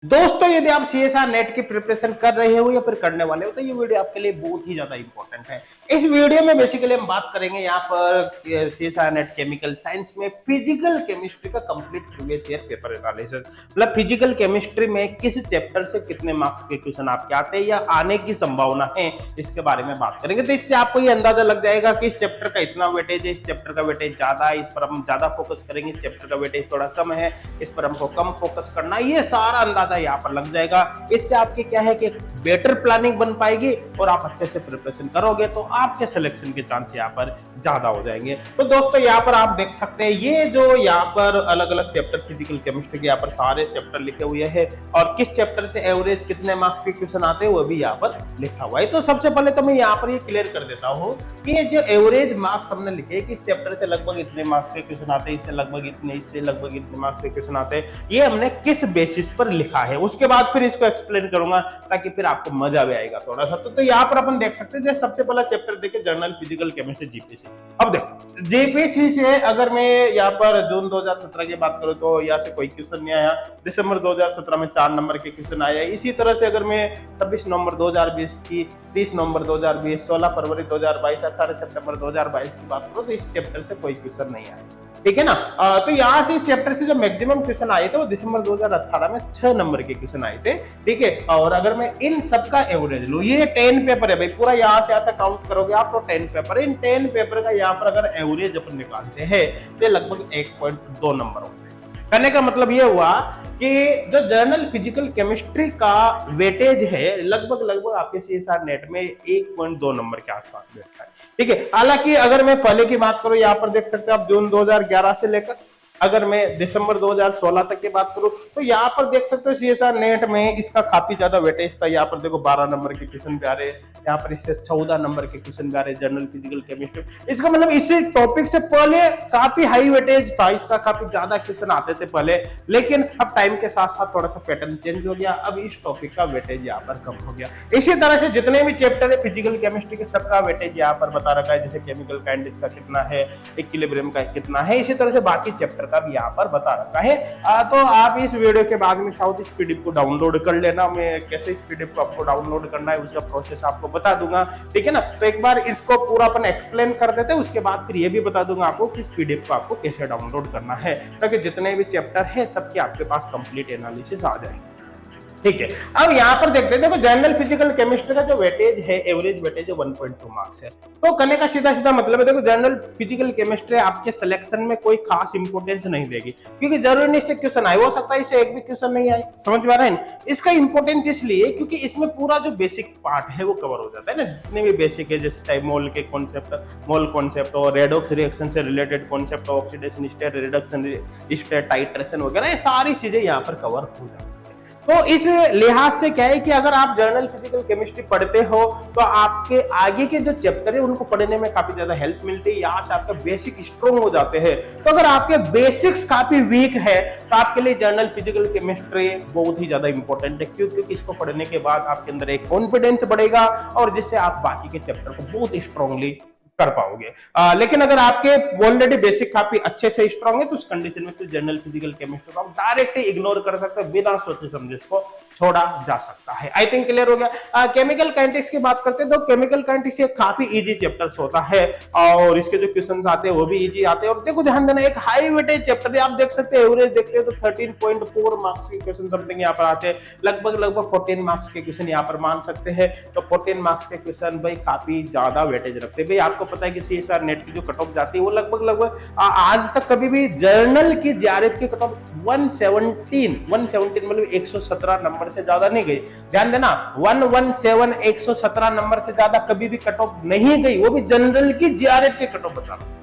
दोस्तों यदि आप सीएसआर नेट की प्रिपरेशन कर रहे हो या फिर करने वाले हो तो ये वीडियो आपके लिए बहुत ही ज्यादा इंपॉर्टेंट है। इस वीडियो में बेसिकली हम बात करेंगे यहाँ पर सीएसआर नेट केमिकल साइंस में फिजिकल केमिस्ट्री का complete previous year paper analysis, मतलब फिजिकल केमिस्ट्री में किस चैप्टर से कितने मार्क्स के क्वेश्चन आपके आते हैं या आने की संभावना है, इसके बारे में बात करेंगे। तो इससे आपको ये अंदाजा लग जाएगा कि इस चैप्टर का इतना वेटेज है, इस चैप्टर का वेटेज ज्यादा है, इस पर हम ज्यादा फोकस करेंगे, इस चैप्टर का वेटेज थोड़ा कम है, इस पर हमको कम फोकस करना है। ये सारा अंदाजा यहाँ पर लग जाएगा। इससे आपके क्या है कि बेटर प्लानिंग बन पाएगी और आप अच्छे से प्रिपरेशन करोगे तो आपके सिलेक्शन के चांस यहाँ पर ज्यादा हो जाएंगे। तो दोस्तों यहाँ पर आप देख सकते हैं ये जो यहाँ पर अलग अलग चैप्टर फिजिकल केमिस्ट्री के यहाँ पर सारे चैप्टर लिखे हुए हैं और किस चैप्टर से एवरेज कितने मार्क्स के क्वेश्चन आते हैं वो भी यहाँ पर लिखा हुआ है। तो सबसे पहले तो मैं यहाँ पर ये क्लियर कर देता हूँ कि ये जो एवरेज मार्क्स हमने लिखे कि इस चैप्टर से लगभग इतने मार्क्स के क्वेश्चन आते हैं, इससे लगभग इतने, इससे लगभग इतने मार्क्स के क्वेश्चन आते हैं, ये हमने किस बेसिस पर लिखा है उसके बाद फिर इसको एक्सप्लेन करूंगा ताकि फिर आपको मजा भी आएगा थोड़ा सा। तो यहाँ पर अपन देख सकते हैं सबसे पहला चैप्टर देखे जर्नल फिजिकल केमिस्ट्री जीपीसी। अब देखो जीपीसी से अगर मैं यहाँ पर जून 2017 की बात करूं तो यहाँ से कोई क्वेश्चन नहीं आया। दिसंबर 2017 में 4 नंबर के क्वेश्चन आया। इसी तरह से अगर मैं 26 नवंबर 2020 की, 30 नवंबर 2020, 16 फरवरी 2022, 18 सितंबर 2022 की बात करूं तो इस चैप्टर से कोई क्वेश्चन नहीं आया, ठीक है ना। तो यहाँ से इस चैप्टर से जो मैक्सिमम क्वेश्चन आए थे वो दिसंबर 2018 में 6 नंबर के क्वेश्चन आए थे, ठीक है। और अगर मैं इन सबका एवरेज लूं, ये 10 पेपर है भाई, पूरा यहाँ से आता काउंट करोगे आप तो 10 पेपर है। इन 10 पेपर का यहाँ पर अगर एवरेज अपन निकालते हैं तो लगभग 1.2 नंबर होते हैं। कहने का मतलब ये हुआ कि जो जर्नल फिजिकल केमिस्ट्री का वेटेज है लगभग आपके सीएसआर नेट में 1.2 नंबर के आसपास बैठता है, ठीक है। हालांकि अगर मैं पहले की बात करूं यहाँ पर देख सकते हैं आप जून 2011 से लेकर अगर मैं दिसंबर 2016 तक की बात करूं तो यहाँ पर देख सकते हो सीएसआर नेट में इसका काफी ज्यादा वेटेज था। यहाँ पर देखो 12 नंबर के क्वेश्चन भी आ रहे हैं, यहाँ पर इससे 14 नंबर के क्वेश्चन भी आ रहे हैं जर्नल फिजिकल केमिस्ट्री। इसका मतलब इसी टॉपिक से पहले काफी हाई वेटेज था, इसका काफी ज्यादा क्वेश्चन आते थे पहले, लेकिन अब टाइम के साथ साथ थोड़ा सा पैटर्न चेंज हो गया, अब इस टॉपिक का वेटेज यहाँ पर कम हो गया। इसी तरह से जितने भी चैप्टर है फिजिकल केमिस्ट्री के सबका वेटेज यहाँ पर बता रखा है, जैसे केमिकल काइनेटिक्स का कितना है, इक्विलिब्रियम का कितना है, इसी तरह से बाकी चैप्टर का भी यहाँ पर बता रखा है। तो आप इस वीडियो के बाद में चाहो तो इस पीडीएफ को डाउनलोड कर लेना। मैं कैसे इस पीडीएफ को आपको डाउनलोड करना है उसका प्रोसेस आपको बता दूंगा, ठीक है ना। तो एक बार इसको पूरा अपन एक्सप्लेन कर देते हैं, उसके बाद फिर ये भी बता दूंगा आपको कि इस पीडीएफ को आपको कैसे डाउनलोड करना है ताकि जितने भी चैप्टर है सबके आपके पास कंप्लीट एनालिसिस आ जाए, ठीक है। अब यहाँ पर देखते हैं, देखो जनरल फिजिकल केमिस्ट्री का जो वेटेज है एवरेज वेटेज है 1.2 मार्क्स है। तो करने का सीधा सीधा मतलब है देखो जनरल फिजिकल केमिस्ट्री आपके सिलेक्शन में कोई खास इंपोर्टेंस नहीं देगी क्योंकि जरूरी नहीं से क्वेश्चन आए, हो सकता है इसे एक भी क्वेश्चन नहीं आए, समझ में आ रहा है। इसका इंपोर्टेंस इसलिए क्योंकि इसमें पूरा जो बेसिक पार्ट है वो कवर हो जाता है ना, जितने भी बेसिक है जैसे मोल के कॉन्सेप्ट, मोल कॉन्सेप्ट और रेडॉक्स रिएक्शन से related concept, oxidation state, reduction state, titration वगैरह, ये सारी चीजें यहाँ पर कवर हो जाती है। तो इस लिहाज से क्या है कि अगर आप जर्नल फिजिकल केमिस्ट्री पढ़ते हो तो आपके आगे के जो चैप्टर है उनको पढ़ने में काफी ज्यादा हेल्प मिलती है, यहाँ से आपका बेसिक स्ट्रॉन्ग हो जाते हैं। तो अगर आपके बेसिक्स काफी वीक है तो आपके लिए जर्नल फिजिकल केमिस्ट्री बहुत ही ज्यादा इंपॉर्टेंट है। क्यों? क्योंकि इसको पढ़ने के बाद आपके अंदर एक कॉन्फिडेंस बढ़ेगा और जिससे आप बाकी के चैप्टर को बहुत स्ट्रांगली कर पाओगे। लेकिन अगर आपके ऑलरेडी बेसिक काफी अच्छे से स्ट्रांग है तो उस कंडीशन में जनरल फिजिकल केमिस्ट्री को आप डायरेक्ट इग्नोर कर सकते हैं, बिना सोचे समझे इसको छोड़ा जा सकता है। आई थिंक क्लियर हो गया। केमिकल काइनेटिक्स की बात करते हैं तो केमिकल काइनेटिक्स काफी इजी चैप्टर्स होता है और इसके जो क्वेश्चंस आते हैं वो भी इजी आते हैं। और देखो ध्यान देना एक हाई वेटेज चैप्टर है, आप देख सकते हैं एवरेज देखते हैं तो 13.4 मार्क्स के क्वेश्चन समथिंग यहाँ पर आते हैं, लगभग 14 मार्क्स के क्वेश्चन यहाँ पर मान सकते हैं। तो 14 मार्क्स के क्वेश्चन भाई काफी ज्यादा वेटेज रखते हैं। भाई आपको पता है कि सीएसआर नेट की जो कट ऑफ जाती है वो लगभग आज तक कभी भी जर्नल की जेआरएफ की कट ऑफ 117 मतलब 117 नंबर से ज्यादा नहीं गई। ध्यान देना 117 117 नंबर से ज्यादा कभी भी कट ऑफ नहीं गई, वो भी जनरल की जेआरएफ की कट ऑफ बता रहा हूं।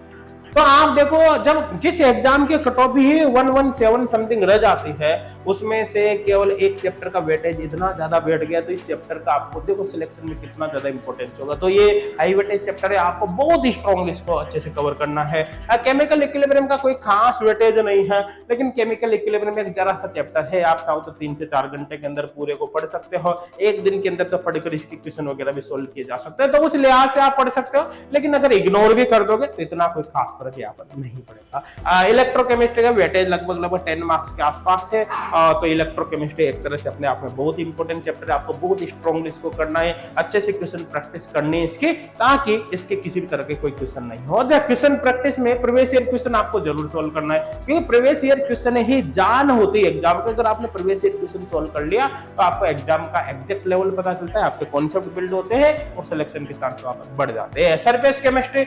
तो आप देखो जब जिस एग्जाम के कट ऑफ ही 117 समथिंग रह जाती है उसमें से केवल एक चैप्टर का वेटेज इतना ज्यादा बैठ गया तो इस चैप्टर का आपको देखो सिलेक्शन में कितना ज्यादा इंपॉर्टेंस होगा। तो ये हाई वेटेज चैप्टर है, आपको बहुत ही स्ट्रॉन्ग इसको अच्छे से कवर करना है। केमिकल इक्विलिब्रियम का कोई खास वेटेज नहीं है, लेकिन केमिकल इक्विलिब्रियम में एक जरा सा चैप्टर है, आप चाहो तो 3 से 4 घंटे के अंदर पूरे को पढ़ सकते हो, एक दिन के अंदर तो पढ़कर इसके क्वेश्चन वगैरह भी सोल्व किए जा सकते हैं। तो उस लिहाज से आप पढ़ सकते हो, लेकिन अगर इग्नोर भी कर दोगे तो इतना कोई खास फर्क यहाँ पर नहीं पड़ेगा। इलेक्ट्रोकेमिस्ट्री का वेटेज लगभग 10 मार्क्स के आसपास है। तो इलेक्ट्रोकेमिस्ट्री एक तरह से अपने आप में बहुत इंपॉर्टेंट चैप्टर है, आपको बहुत स्ट्रॉन्गली इसको करना है, अच्छे से क्वेश्चन प्रैक्टिस करनी है इसकी, ताकि इसके किसी भी तरह के कोई क्वेश्चन नहीं हो। क्वेश्चन प्रैक्टिस में प्रीवियस ईयर क्वेश्चन आपको जरूर सोल्व करना है, क्योंकि प्रीवियस ईयर क्वेश्चन ही जान होती है एग्जाम के। अगर आपने प्रीवियस ईयर क्वेश्चन सोल्व कर लिया तो आपको एग्जाम का एग्जैक्ट लेवल पता चलता है, आपके कॉन्सेप्ट बिल्ड होते हैं और सिलेक्शन के चांस बढ़ जाते हैं। सरफेस केमिस्ट्री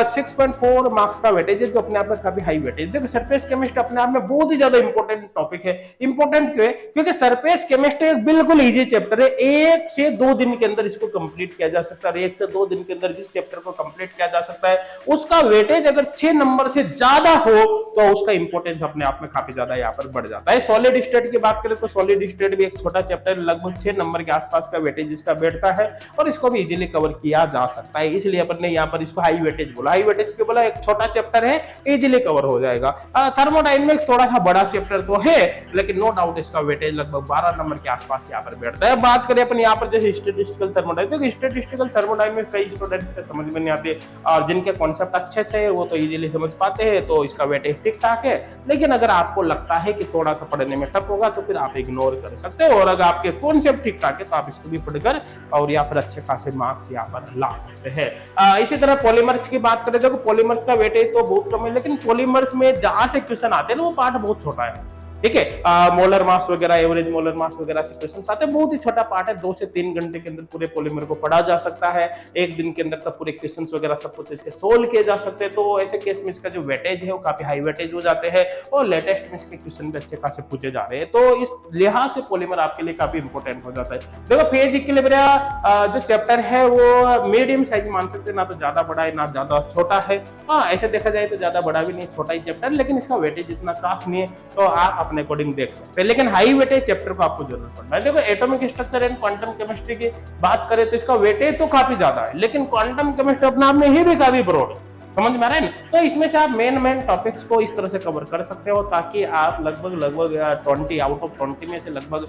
6.4 मार्क्स का वेटेज है, जो अपने आप में काफी हाई वेटेज। देखो सरफेस केमिस्ट्री अपने आप में बहुत ही ज्यादा इंपॉर्टेंट टॉपिक है। इंपॉर्टेंट क्यों है? क्योंकि सरफेस केमिस्ट्री एक बिल्कुल इजी चैप्टर है, 1 से 2 दिन के अंदर इसको कंप्लीट किया जा सकता है। 1 से 2 दिन के अंदर जिस चैप्टर को कंप्लीट किया जा सकता है, उसका वेटेज अगर 6 नंबर से ज्यादा हो तो उसका इंपॉर्टेंस अपने आप में काफी ज्यादा यहाँ पर बढ़ जाता है। सॉलिड स्टेट की बात करें तो सॉलिड स्टेट भी एक छोटा चैप्टर, लगभग 6 नंबर के आसपास का वेटेज इसका बैठता है और इसको भी इजीली कवर किया जा सकता है, इसलिए अपन ने यहाँ पर इसको हाई वेटेज बोला। हाई वेटेज क्यों बोला? एक छोटा चैप्टर है, इजीली कवर हो जाएगा। थर्मोडायनेमिक्स थोड़ा सा बड़ा चैप्टर तो है, लेकिन नो डाउट इसका वेटेज लगभग 12 नंबर के आसपास यहाँ पर बैठता है। बात करें अपन यहाँ पर जैसे स्टैटिस्टिकल थर्मोडायनेमिक्स, स्टैटिस्टिकल थर्मोडायनेमिक्स कई स्टूडेंट्स के समझ में नहीं आते और जिनके कॉन्सेप्ट अच्छे से वो तो इजीली समझ पाते हैं, तो इसका वेटेज ठीक ठाक है। लेकिन अगर आपको लगता है कि थोड़ा सा पढ़ने में टफ होगा तो फिर आप इग्नोर कर सकते हो, और अगर आपके कॉन्सेप्ट ठीक ठाक है तो आप इसको भी पढ़कर और या फिर अच्छे खासे मार्क्स यहाँ पर ला सकते हैं। इसी तरह पॉलीमर्स की बात करें तो पॉलीमर्स का वेटेज तो बहुत कम है, लेकिन पॉलीमर्स में जहां से क्वेश्चन आते हैं ना वो पार्ट बहुत छोटा है, ठीक है। मोलर मास वगैरह, एवरेज मोलर मास वगैरह से क्वेश्चन आते हैं, बहुत ही छोटा पार्ट है। 2 से 3 घंटे के अंदर पूरे पॉलीमर को पढ़ा जा सकता है, एक दिन के अंदर तब पूरे क्वेश्चंस वगैरह सब कुछ इसके सोल्व किए जा सकते हैं। तो ऐसे केस में इसका जो वेटेज है वो काफी हाई वेटेज हो जाते हैं और लेटेस्ट में इसके क्वेश्चन भी अच्छे खासे पूछे जा रहे हैं, तो इस लिहाज से पॉलीमर आपके लिए काफी इंपॉर्टेंट हो जाता है। देखो फेज इक्विलिब्रियम जो चैप्टर है वो मीडियम साइज मान सकते हैं, ना तो ज्यादा बड़ा है ना ज्यादा छोटा है। ऐसे देखा जाए तो ज्यादा बड़ा भी नहीं, छोटा ही चैप्टर, लेकिन इसका वेटेज इतना खास नहीं है, तो आप अपने अकॉर्डिंग देख सकते हैं। लेकिन हाई वेटेज चैप्टर को आपको जरूर पढ़ना है। देखो atomic structure and quantum chemistry की बात करें तो इसका वेटेज तो काफी ज्यादा है, लेकिन क्वांटम केमिस्ट्री अपने आप में ही भी काफी ब्रॉड है, समझ में आ रहा है ना। तो इसमें से आप मेन टॉपिक्स को इस तरह से कवर कर सकते हो ताकि आप लगभग 20 आउट ऑफ 20 में से लगभग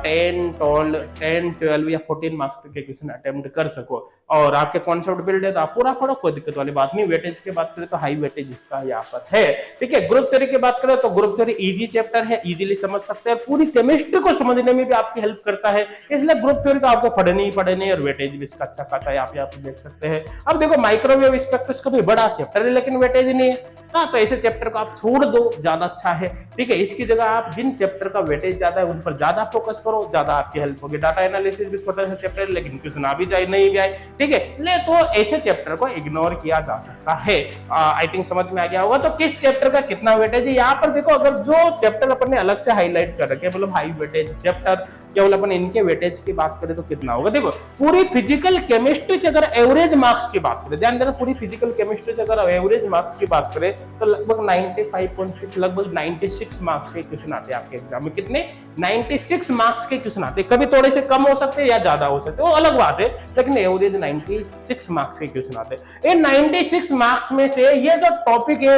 10, 12 या 14 मार्क्स तक के क्वेश्चन अटेम्प्ट कर सको और आपके कॉन्सेप्ट बिल्ड है तो आप पूरा पढ़ो, कोई दिक्कत वाली बात नहीं। वेटेज की बात करें तो हाई वेटेज इसका यहाँ पर है, ठीक है। ग्रुप थ्योरी की बात करें तो ग्रुप थ्योरी इजी चैप्टर है, इजीली समझ सकते हैं, पूरी केमिस्ट्री को समझने में भी आपकी हेल्प करता है, इसलिए ग्रुप थ्योरी तो आपको पढ़नी ही पढ़नी और वेटेज भी इसका अच्छा खासा है, आप यहाँ पे देख सकते हैं। अब देखो माइक्रोवेव स्पेक्ट्रोस्कोपी बड़ा चैप्टर है लेकिन वेटेज नहीं है, तो ऐसे चैप्टर को आप छोड़ दो, ज्यादा अच्छा है, ठीक है। इसकी जगह आप जिन चैप्टर का वेटेज ज्यादा है उन पर ज्यादा फोकस करो, ज्यादा आपकी हेल्प होगी। डाटा एनालिसिस भी छोटा सा चैप्टर है लेकिन क्वेश्चन आ भी जाए नहीं भी आए, ठीक है, ले तो ऐसे चैप्टर को इग्नोर किया जा सकता है। आई थिंक समझ में आ गया होगा। तो किस चैप्टर का कितना वेटेज है यहाँ पर देखो, अगर जो चैप्टर अपन ने अलग से हाईलाइट कर रखे मतलब हाई वेटेज चैप्टर, केवल अपन इनके वेटेज की बात करें तो कितना होगा। देखो पूरी फिजिकल केमिस्ट्री से अगर एवरेज मार्क्स की बात करें, ध्यान देना, पूरी फिजिकल केमिस्ट्री से अगर एवरेज मार्क्स की बात करें तो लगभग 95.6 लगभग 96 मार्क्स के क्वेश्चन आते हैं आपके एग्जाम में। कितने? 96 मार्क्स के क्वेश्चन आते हैं, कभी थोड़े से कम हो सकते हैं या ज्यादा हो सकते हैं, वो अलग बात है, लेकिन एवरेज 96 मार्क्स के क्वेश्चन आते हैं। इन 96 मार्क्स में से ये जो टॉपिक है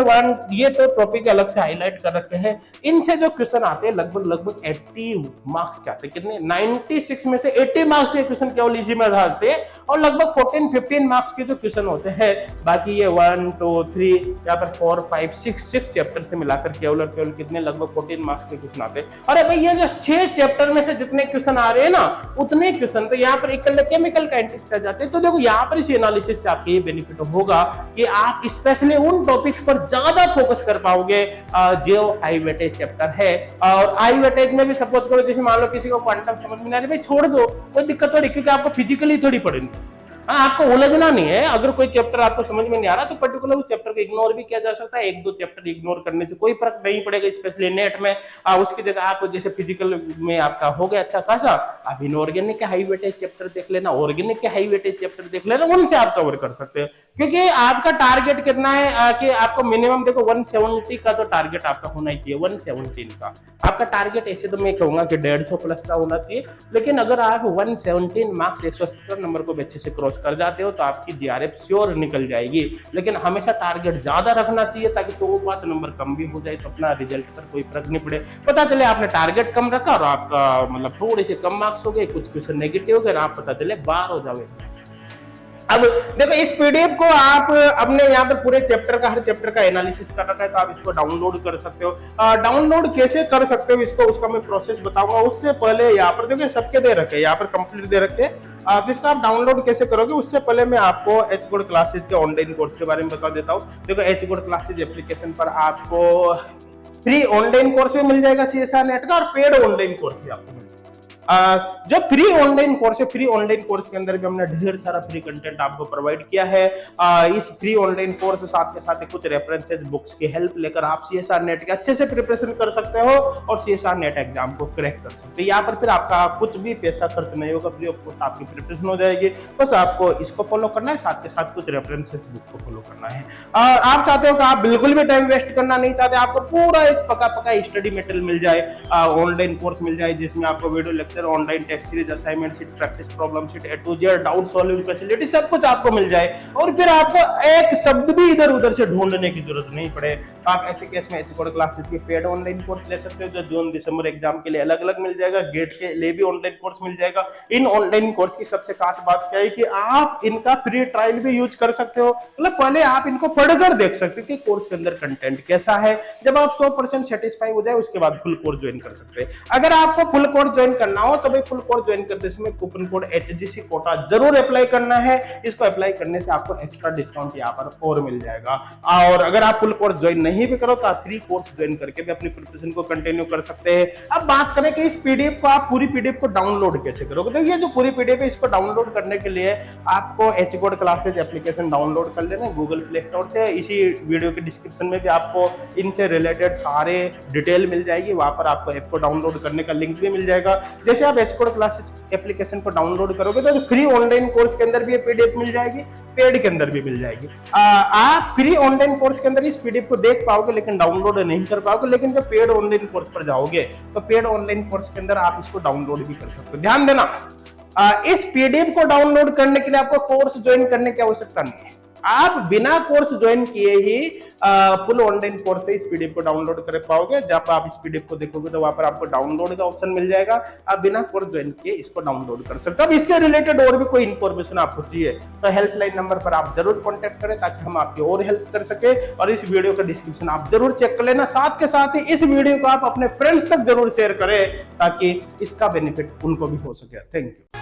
ये तो टॉपिक अलग से हाईलाइट कर रखे हैं, इनसे जो क्वेश्चन आते हैं लगभग 80 मार्क्स के आते हैं। कितने? 96 में से 80 मार्क्स के क्वेश्चन केवल इसी में आते हैं और लगभग 14-15 मार्क्स के जो क्वेश्चन होते हैं, बाकी ये 1, 2, 3 या पर 4, 5, 6 चैप्टर से मिलाकर केवल कितने लगभग 14 मार्क्स के क्वेश्चन आते हैं। अरे भाई ये जो 6 चैप्टर में से जितने क्वेश्चन आ रहे हैं ना उतने क्वेश्चन तो यहाँ पर केमिकल काइनेटिक्स आ जाते हैं। तो देखो यहाँ पर इस एनालिसिस से आपको ये बेनिफिट होगा कि आप स्पेशली उन टॉपिक्स पर ज्यादा फोकस कर पाओगे जो हाई वेटेज चैप्टर है। और हाई वेटेज में भी सपोज करो जैसे मान लो किसी को क्वांटम समझ में नहीं आ रही, भाई छोड़ दो, कोई दिक्कत नहीं, क्योंकि आपको फिजिकली थोड़ी पढ़नी, आपको उलझना नहीं है। अगर कोई चैप्टर आपको समझ में नहीं आ रहा तो पर्टिकुलर उस चैप्टर को इग्नोर भी किया जा सकता है। 1-2 चैप्टर इग्नोर करने से कोई फर्क नहीं पड़ेगा, स्पेशली नेट में। उसकी जगह आप जैसे फिजिकल में आपका हो गया अच्छा खासा, आप इनऑर्गेनिक के हाई वेटेज चैप्टर देख लेना, ऑर्गेनिक के हाई वेटेज चैप्टर देख लेना, उनसे आप कवर कर सकते हैं। क्योंकि आपका टारगेट कितना है कि आपको मिनिमम देखो 170 का तो टारगेट आपका होना ही चाहिए, 117 का आपका टारगेट। ऐसे तो मैं कहूंगा कि 150 प्लस का होना चाहिए, लेकिन अगर आप 117 मार्क्स 170 नंबर को अच्छे से क्रॉस कर जाते हो तो आपकी जीआरएफ श्योर निकल जाएगी। लेकिन हमेशा टारगेट ज्यादा रखना चाहिए ताकि तो बात नंबर कम भी हो जाए तो अपना रिजल्ट पर कोई फर्क नहीं पड़े। पता चले आपने टारगेट कम रखा और आपका मतलब थोड़े से कम मार्क्स हो गए, कुछ क्वेश्चन नेगेटिव हो गए, आप पता चले बाहर हो जाओगे। अब देखो इस पीडीएफ को आप अपने यहाँ पर पूरे चैप्टर का, हर चैप्टर का एनालिसिस कर रखा है, तो आप इसको डाउनलोड कर सकते हो। डाउनलोड कैसे कर सकते हो इसको, उसका मैं प्रोसेस बताऊंगा। उससे पहले यहाँ पर देखिए सबके दे रखे, यहाँ पर कंप्लीट दे रखे, तो इसका आप डाउनलोड कैसे करोगे उससे पहले मैं आपको एच गुड क्लासेज के ऑनलाइन कोर्स के बारे में बता देता हूँ। देखो एच गुड क्लासेज एप्लीकेशन पर आपको फ्री ऑनलाइन कोर्स भी मिल जाएगा सीएसआर नेट का, और पेड ऑनलाइन कोर्स भी आपको मिल जाएगा। जो फ्री ऑनलाइन कोर्स है, फ्री ऑनलाइन कोर्स के अंदर भी हमने ढेर सारा फ्री कंटेंट आपको प्रोवाइड किया है। इस फ्री ऑनलाइन कोर्स साथ के साथ कुछ रेफरेंसेस बुक्स की हेल्प लेकर आप सीएसआर नेट के अच्छे से प्रिपरेशन कर सकते हो और सीएसआर नेट एग्जाम को क्रैक कर सकते हो। यहाँ पर फिर आपका कुछ भी पैसा खर्च नहीं होगा, फ्री ऑफ कॉस्ट आपकी प्रिपरेशन हो जाएगी। बस आपको इसको फॉलो करना है, साथ के साथ कुछ रेफरेंसेस बुक को फॉलो करना है। आप चाहते हो कि आप बिल्कुल भी टाइम वेस्ट करना नहीं चाहते, आपको पूरा एक पका पका स्टडी मटेरियल मिल जाए, ऑनलाइन कोर्स मिल जाए जिसमें आपको video lecture, online test series, assignment sheet, practice problem sheet, A to Z doubt solving facility सब कुछ आपको मिल जाए, और फिर आपको एक शब्द भी इधर उधर से ढूंढने की जरूरत नहीं पड़े। आप ऐसे केस में एच गुड क्लासेस के पेड ऑनलाइन कोर्स ले सकते हो, जो जून दिसंबर एग्जाम के लिए अलग अलग मिल जाएगा, गेट के लिए भी ऑनलाइन कोर्स मिल जाएगा। इन ऑनलाइन कोर्स की सबसे खास बात क्या है कि आप इनका फ्री ट्रायल भी यूज कर सकते हो, मतलब पहले आप इनको पढ़कर देख सकते हो कि कोर्स के अंदर कंटेंट कैसा है। जब आप 100% सेटिस्फाई हो जाए उसके बाद फुल कोर्स ज्वाइन कर सकते हैं। अगर आपको फुल कोर्स ज्वाइन करना हो तो भाई फुल कोर्स ज्वाइन करते समय कूपन कोड HGC कोटा जरूर अप्लाई करना है। इसको अप्लाई करने से आपको एक्स्ट्रा डिस्काउंट यहाँ पर और मिल जाएगा। और अगर आप फुल कोर्स ज्वाइन नहीं भी करो तो आप फ्री कोर्स ज्वाइन करके भी अपनी प्रिपरेशन को कंटिन्यू कर सकते हैं। अब बात करें कि इस पीडीएफ को, आप पूरी पीडीएफ को डाउनलोड कैसे करोगे, तो ये जो पूरी पीडीएफ है इसको डाउनलोड करने के लिए आपको H good classes application download कर लेना गूगल प्ले स्टोर से। इसी वीडियो के डिस्क्रिप्शन में भी आपको इनसे रिलेटेड सारे डिटेल मिल जाएगी, वहां पर आपको ऐप को डाउनलोड करने का लिंक भी मिल जाएगा। जैसे आप एच गुड क्लासेज एप्लीकेशन को डाउनलोड करोगे तो फ्री ऑनलाइन कोर्स के अंदर भी ये पीडीएफ मिल जाएगी, पेड के अंदर भी मिल जाएगी। आप फ्री ऑनलाइन कोर्स के अंदर इस पीडीएफ को देख पाओगे लेकिन डाउनलोड नहीं कर पाओगे, लेकिन जब पेड ऑनलाइन कोर्स पर जाओगे तो पेड ऑनलाइन कोर्स के अंदर आप इसको डाउनलोड भी कर सकते हो। ध्यान देना, इस पीडीएफ को डाउनलोड करने के लिए आपको कोर्स ज्वाइन करने की आवश्यकता नहीं है। आप बिना कोर्स ज्वाइन किए ही फुल ऑनलाइन कोर्स से इस पीडीएफ को डाउनलोड कर पाओगे। जब आप इस पीडीएफ को देखोगे तो वहां पर आपको डाउनलोड का ऑप्शन मिल जाएगा, आप बिना कोर्स ज्वाइन किए इसको डाउनलोड कर सकते हो। अब इससे रिलेटेड और भी कोई इंफॉर्मेशन आपको चाहिए तो हेल्पलाइन नंबर पर आप जरूर कॉन्टेक्ट करें ताकि हम आपकी और हेल्प कर सके। और इस वीडियो का डिस्क्रिप्शन आप जरूर चेक कर लेना, साथ के साथ ही इस वीडियो को आप अपने फ्रेंड्स तक जरूर शेयर करें ताकि इसका बेनिफिट उनको भी हो सके। Thank you.